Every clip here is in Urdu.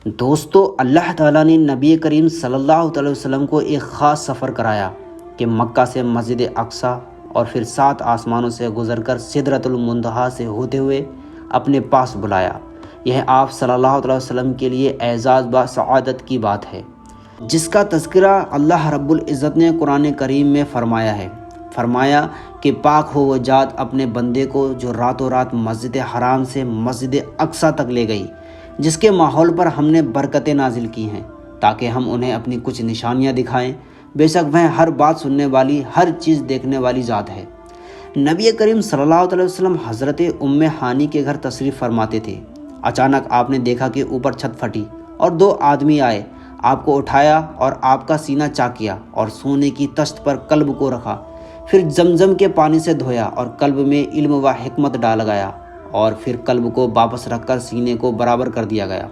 دوستو، اللہ تعالیٰ نے نبی کریم صلی اللہ علیہ وسلم کو ایک خاص سفر کرایا کہ مکہ سے مسجد اقصی اور پھر 7 آسمانوں سے گزر کر سدرۃ المنتہا سے ہوتے ہوئے اپنے پاس بلایا۔ یہ آپ صلی اللہ علیہ وسلم کے لیے اعزاز با سعادت کی بات ہے، جس کا تذکرہ اللہ رب العزت نے قرآن کریم میں فرمایا ہے۔ فرمایا کہ پاک ہو وہ ذات اپنے بندے کو جو راتوں رات مسجد حرام سے مسجد اقصی تک لے گئی، جس کے ماحول پر ہم نے برکتیں نازل کی ہیں تاکہ ہم انہیں اپنی کچھ نشانیاں دکھائیں۔ بے شک وہ ہر بات سننے والی، ہر چیز دیکھنے والی ذات ہے۔ نبی کریم صلی اللہ علیہ وسلم حضرت ام ہانی کے گھر تشریف فرماتے تھے۔ اچانک آپ نے دیکھا کہ اوپر چھت پھٹی اور 2 آدمی آئے، آپ کو اٹھایا اور آپ کا سینہ چاک کیا اور سونے کی تشت پر قلب کو رکھا، پھر زمزم کے پانی سے دھویا اور قلب میں علم و حکمت ڈال گیا اور پھر قلب کو واپس رکھ کر سینے کو برابر کر دیا گیا۔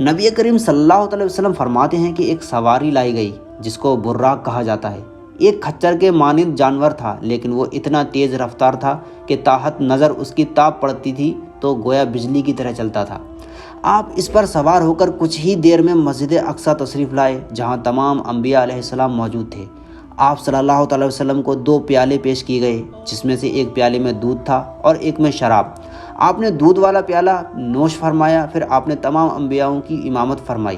نبی کریم صلی اللہ علیہ وسلم فرماتے ہیں کہ ایک سواری لائی گئی جس کو براق کہا جاتا ہے۔ ایک کھچر کے مانند جانور تھا، لیکن وہ اتنا تیز رفتار تھا کہ تاحت نظر اس کی تاب پڑتی تھی تو گویا بجلی کی طرح چلتا تھا۔ آپ اس پر سوار ہو کر کچھ ہی دیر میں مسجد اقصی تشریف لائے، جہاں تمام انبیاء علیہ السلام موجود تھے۔ آپ صلی اللہ علیہ وسلم کو 2 پیالے پیش کیے گئے، جس میں سے ایک پیالے میں دودھ تھا اور ایک میں شراب۔ آپ نے دودھ والا پیالہ نوش فرمایا، پھر آپ نے تمام انبیاءوں کی امامت فرمائی۔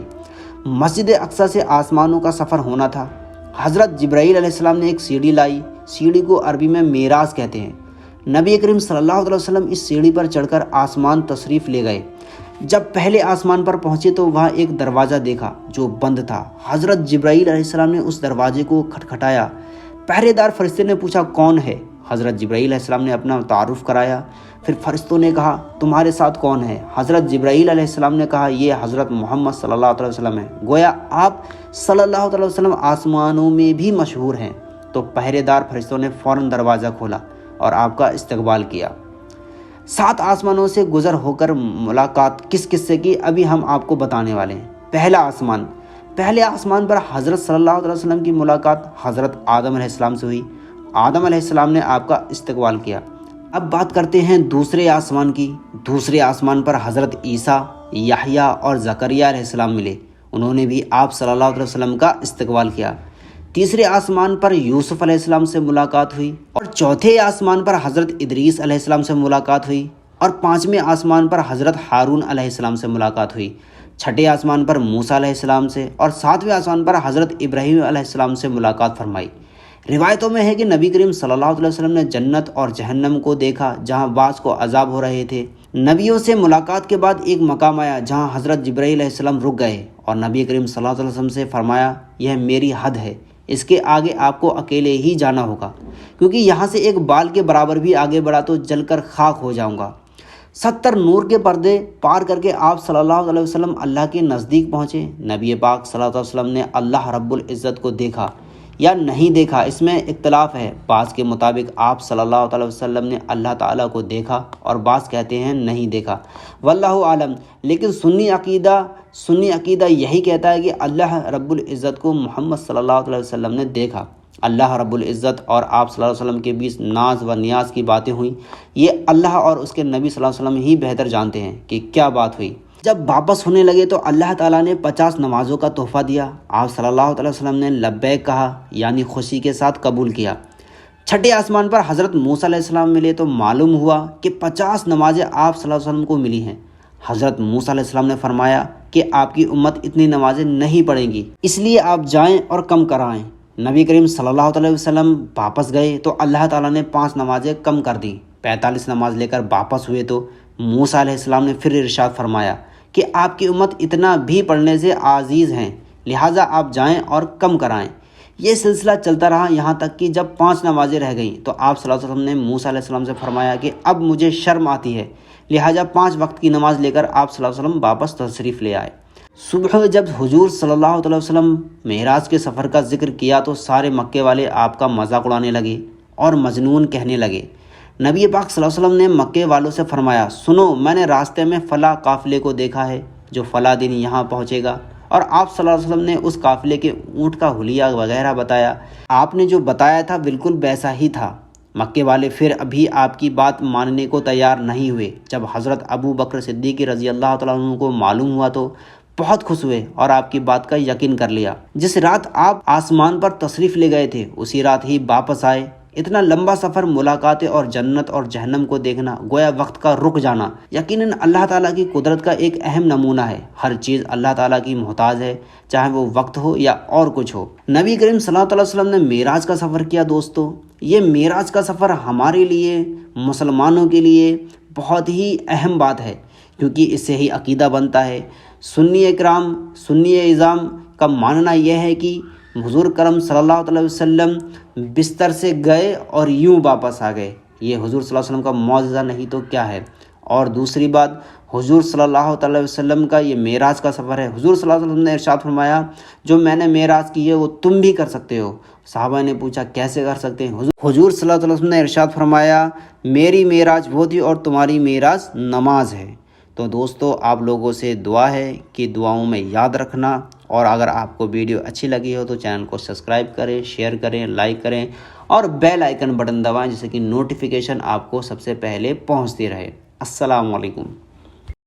مسجد اقصی سے آسمانوں کا سفر ہونا تھا۔ حضرت جبرائیل علیہ السلام نے ایک سیڑھی لائی، سیڑھی کو عربی میں معراج کہتے ہیں۔ نبی کریم صلی اللہ علیہ وسلم اس سیڑھی پر چڑھ کر آسمان تشریف لے گئے۔ جب پہلے آسمان پر پہنچے تو وہاں ایک دروازہ دیکھا جو بند تھا۔ حضرت جبرائیل علیہ السلام نے اس دروازے کو کھٹکھٹایا۔ پہرے دار فرشتے نے پوچھا کون ہے؟ حضرت جبرائیل علیہ السلام نے اپنا تعارف کرایا۔ پھر فرشتوں نے کہا تمہارے ساتھ کون ہے؟ حضرت جبرائیل علیہ السلام نے کہا یہ حضرت محمد صلی اللہ علیہ وسلم ہے۔ گویا آپ صلی اللہ علیہ وسلم آسمانوں میں بھی مشہور ہیں۔ تو پہرے دار فرشتوں نے فوراً دروازہ کھولا اور آپ کا استقبال کیا۔ 7 آسمانوں سے گزر ہو کر ملاقات کس سے کی ابھی ہم آپ کو بتانے والے ہیں۔ پہلے آسمان پر حضرت صلی اللہ علیہ وسلم کی ملاقات حضرت آدم علیہ السلام سے ہوئی۔ آدم علیہ السلام نے آپ کا استقبال کیا۔ اب بات کرتے ہیں دوسرے آسمان کی۔ دوسرے آسمان پر حضرت عیسیٰ، یحییٰ اور زکریا علیہ السلام ملے، انہوں نے بھی آپ صلی اللہ علیہ وسلم کا استقبال کیا۔ تیسرے آسمان پر یوسف علیہ السلام سے ملاقات ہوئی اور چوتھے آسمان پر حضرت ادریس علیہ السلام سے ملاقات ہوئی اور 5ویں آسمان پر حضرت ہارون علیہ السلام سے ملاقات ہوئی۔ 6ٹھے آسمان پر موسیٰ علیہ السلام سے اور 7ویں آسمان پر حضرت ابراہیم علیہ السلام سے ملاقات فرمائی۔ روایتوں میں ہے کہ نبی کریم صلی اللہ علیہ وسلم نے جنت اور جہنم کو دیکھا جہاں بعض کو عذاب ہو رہے تھے۔ نبیوں سے ملاقات کے بعد ایک مقام آیا جہاں حضرت جبرائیل علیہ السلام رک گئے اور نبی کریم صلی اللہ علیہ وسلم سے فرمایا یہ میری حد ہے، اس کے آگے آپ کو اکیلے ہی جانا ہوگا، کیونکہ یہاں سے ایک بال کے برابر بھی آگے بڑھا تو جل کر خاک ہو جاؤں گا۔ 70 نور کے پردے پار کر کے آپ صلی اللہ علیہ وسلم اللہ کے نزدیک پہنچے۔ نبی پاک صلی اللہ علیہ وسلم نے اللہ رب العزت کو دیکھا یا نہیں دیکھا، اس میں اختلاف ہے۔ بعض کے مطابق آپ صلی اللہ علیہ وسلم نے اللہ تعالیٰ کو دیکھا اور بعض کہتے ہیں نہیں دیکھا، واللہ عالم۔ لیکن سنی عقیدہ یہی کہتا ہے کہ اللہ رب العزت کو محمد صلی اللہ علیہ وسلم نے دیکھا۔ اللہ رب العزت اور آپ صلی اللہ علیہ وسلم کے بیچ ناز و نیاز کی باتیں ہوئیں، یہ اللہ اور اس کے نبی صلی اللہ علیہ وسلم ہی بہتر جانتے ہیں کہ کیا بات ہوئی۔ جب واپس ہونے لگے تو اللہ تعالیٰ نے 50 نمازوں کا تحفہ دیا۔ آپ صلی اللہ علیہ وسلم نے لبیک کہا، یعنی خوشی کے ساتھ قبول کیا۔ 6ٹھے آسمان پر حضرت موسیٰ علیہ السلام ملے تو معلوم ہوا کہ 50 نمازیں آپ صلی اللہ علیہ وسلم کو ملی ہیں۔ حضرت موسیٰ علیہ السلام نے فرمایا کہ آپ کی امت اتنی نمازیں نہیں پڑھیں گی، اس لیے آپ جائیں اور کم کرائیں۔ نبی کریم صلی اللہ علیہ وسلم واپس گئے تو اللہ تعالیٰ نے 5 نمازیں کم کر دیں۔ 45 نماز لے کر واپس ہوئے تو موسیٰ علیہ السلام نے پھر ارشاد فرمایا کہ آپ کی امت اتنا بھی پڑھنے سے عاجز ہیں، لہٰذا آپ جائیں اور کم کرائیں۔ یہ سلسلہ چلتا رہا یہاں تک کہ جب 5 نمازیں رہ گئیں تو آپ صلی اللہ علیہ وسلم نے موسیٰ علیہ السلام سے فرمایا کہ اب مجھے شرم آتی ہے، لہٰذا 5 وقت کی نماز لے کر آپ صلی اللہ علیہ وسلم واپس تشریف لے آئے۔ صبح جب حضور صلی اللہ علیہ وسلم معراج کے سفر کا ذکر کیا تو سارے مکے والے آپ کا مذاق اڑانے لگے اور مجنون کہنے لگے۔ نبی پاک صلی اللہ علیہ وسلم نے مکے والوں سے فرمایا سنو، میں نے راستے میں فلاں قافلے کو دیکھا ہے جو فلاں دن یہاں پہنچے گا، اور آپ صلی اللہ علیہ وسلم نے اس قافلے کے اونٹ کا حلیہ وغیرہ بتایا۔ آپ نے جو بتایا تھا بالکل ویسا ہی تھا۔ مکے والے پھر ابھی آپ کی بات ماننے کو تیار نہیں ہوئے۔ جب حضرت ابو بکر صدیق رضی اللہ تعالیٰ عنہ کو معلوم ہوا تو بہت خوش ہوئے اور آپ کی بات کا یقین کر لیا۔ جس رات آپ آسمان پر تشریف لے گئے تھے اسی رات ہی واپس آئے۔ اتنا لمبا سفر، ملاقاتیں اور جنت اور جہنم کو دیکھنا، گویا وقت کا رک جانا، یقیناً اللہ تعالیٰ کی قدرت کا ایک اہم نمونہ ہے۔ ہر چیز اللہ تعالیٰ کی محتاج ہے، چاہے وہ وقت ہو یا اور کچھ ہو۔ نبی کریم صلی اللہ علیہ وسلم نے معراج کا سفر کیا۔ دوستو، یہ معراج کا سفر ہمارے لیے، مسلمانوں کے لیے بہت ہی اہم بات ہے، کیونکہ اس سے ہی عقیدہ بنتا ہے۔ سنی اکرام، سنی اعظام کا ماننا یہ ہے کہ حضور کرم صلی اللہ علیہ وسلم بستر سے گئے اور یوں واپس آ گئے۔ یہ حضور صلی اللہ علیہ وسلم کا معجزہ نہیں تو کیا ہے۔ اور دوسری بات، حضور صلی اللہ علیہ وسلم کا یہ معراج کا سفر ہے۔ حضور صلی اللہ علیہ وسلم نے ارشاد فرمایا، جو میں نے معراج کی ہے وہ تم بھی کر سکتے ہو۔ صحابہ نے پوچھا کیسے کر سکتے ہیں؟ حضور صلی اللہ علیہ وسلم نے ارشاد فرمایا، میری معراج وہ تھی اور تمہاری معراج نماز ہے۔ تو دوستو، آپ لوگوں سے دعا ہے کہ دعاؤں میں یاد رکھنا، اور اگر آپ کو ویڈیو اچھی لگی ہو تو چینل کو سبسکرائب کریں، شیئر کریں، لائک کریں اور بیل آئیکن بٹن دبائیں، جس سے کہ نوٹیفیکیشن آپ کو سب سے پہلے پہنچتی رہے۔ السلام علیکم۔